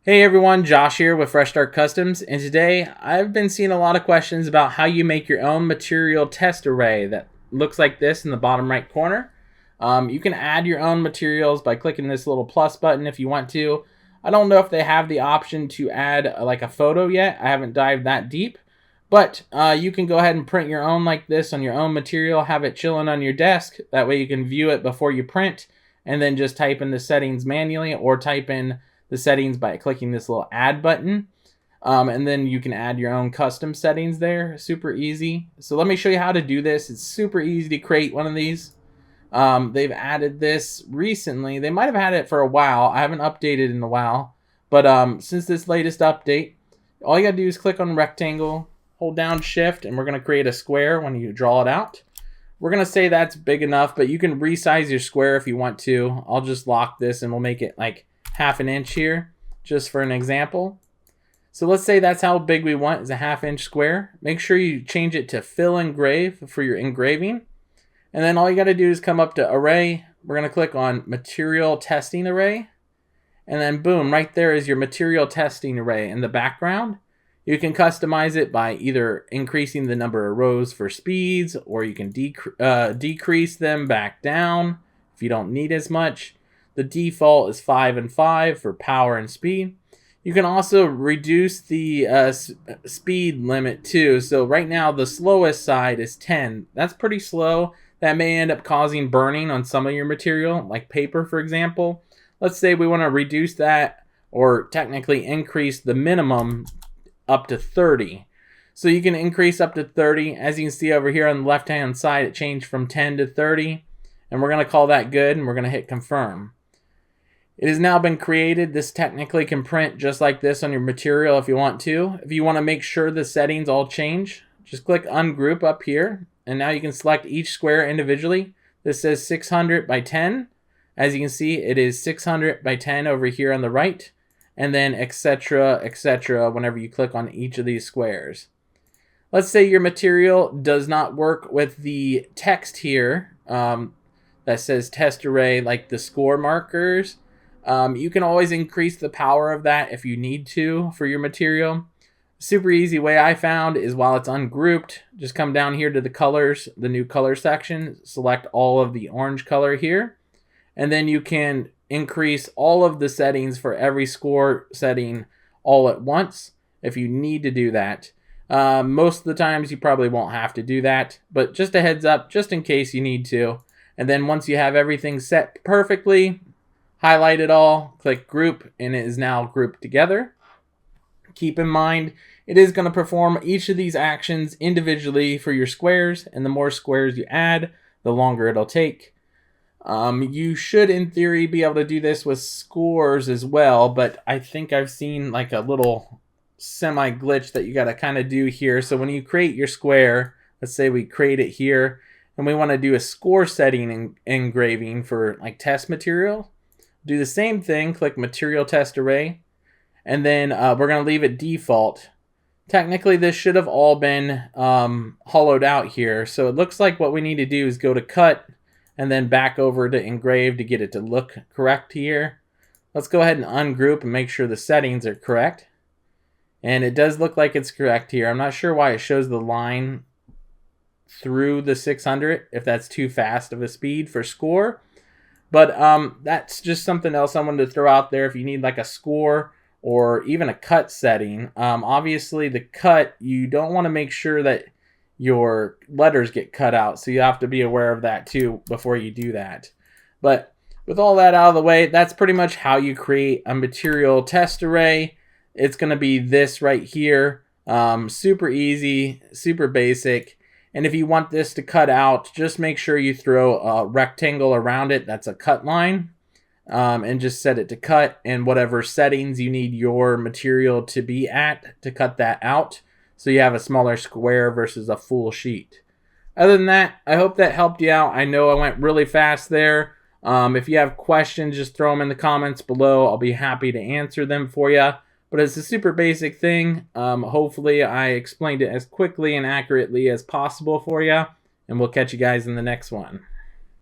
Hey everyone, Josh here with Fresh Start Customs, and today I've been seeing a lot of questions about how you make your own material test array that looks like this in the bottom right corner. You can add your own materials by clicking this little plus button if you want to. I don't know if they have the option to add like a photo yet. I haven't dived that deep, but you can go ahead and print your own like this on your own material, have it chilling on your desk. That way you can view it before you print, and then just type in the settings manually or type in the settings by clicking this little add button. And then you can add your own custom settings there. Super easy. So let me show you how to do this. It's super easy to create one of these. They've added this recently. They might have had it for a while. I haven't updated in a while. But since this latest update, all you gotta do is click on rectangle, hold down shift, and we're gonna create a square when you draw it out. We're gonna say that's big enough, but you can resize your square if you want to. I'll just lock this and we'll make it like half an inch here, just for an example. So let's say that's how big we want, is a ½ inch square. Make sure you change it to fill engrave for your engraving. And then all you gotta do is come up to array. We're gonna click on material testing array. And then boom, right there is your material testing array in the background. You can customize it by either increasing the number of rows for speeds, or you can decrease them back down if you don't need as much. The default is 5 and 5 for power and speed. You can also reduce the speed limit too. So right now the slowest side is 10. That's pretty slow. That may end up causing burning on some of your material, like paper for example. Let's say we want to reduce that, or technically increase the minimum up to 30. So you can increase up to 30. As you can see over here on the left hand side, it changed from 10 to 30. And we're going to call that good, and we're going to hit confirm. It has now been created. This technically can print just like this on your material if you want to. If you want to make sure the settings all change, just click ungroup up here, and now you can select each square individually. This says 600 by 10. As you can see, it is 600 by 10 over here on the right, and then etc. whenever you click on each of these squares. Let's say your material does not work with the text here that says test array, like the score markers. You can always increase the power of that if you need to for your material. Super easy way I found is while it's ungrouped, just come down here to the colors, the new color section, select all of the orange color here, and then you can increase all of the settings for every score setting all at once if you need to do that. Most of the times you probably won't have to do that, but just a heads up, just in case you need to. And then once you have everything set perfectly, highlight it all, click group, and it is now grouped together. Keep in mind, it is going to perform each of these actions individually for your squares, and the more squares you add, the longer it'll take. You should, in theory, be able to do this with scores as well, but I think I've seen like a little semi-glitch that you got to kind of do here. So when you create your square, let's say we create it here, and we want to do a score setting engraving for like test material, do the same thing, click material test array, and then we're going to leave it default. Technically this should have all been hollowed out here, so it looks like what we need to do is go to cut and then back over to engrave to get it to look correct here. Let's go ahead and ungroup and make sure the settings are correct, and it does look like it's correct here. I'm not sure why it shows the line through the 600 if that's too fast of a speed for score. But that's just something else I wanted to throw out there if you need like a score or even a cut setting. Obviously the cut, you don't want to make sure that your letters get cut out, so you have to be aware of that too before you do that. But with all that out of the way, that's pretty much how you create a material test array. It's going to be this right here. Super easy, super basic. And if you want this to cut out, just make sure you throw a rectangle around it. That's a cut line. And just set it to cut, and whatever settings you need your material to be at to cut that out, so you have a smaller square versus a full sheet. Other than that, I hope that helped you out. I know I went really fast there. If you have questions, just throw them in the comments below. I'll be happy to answer them for you. But it's a super basic thing. Hopefully I explained it as quickly and accurately as possible for you. And we'll catch you guys in the next one.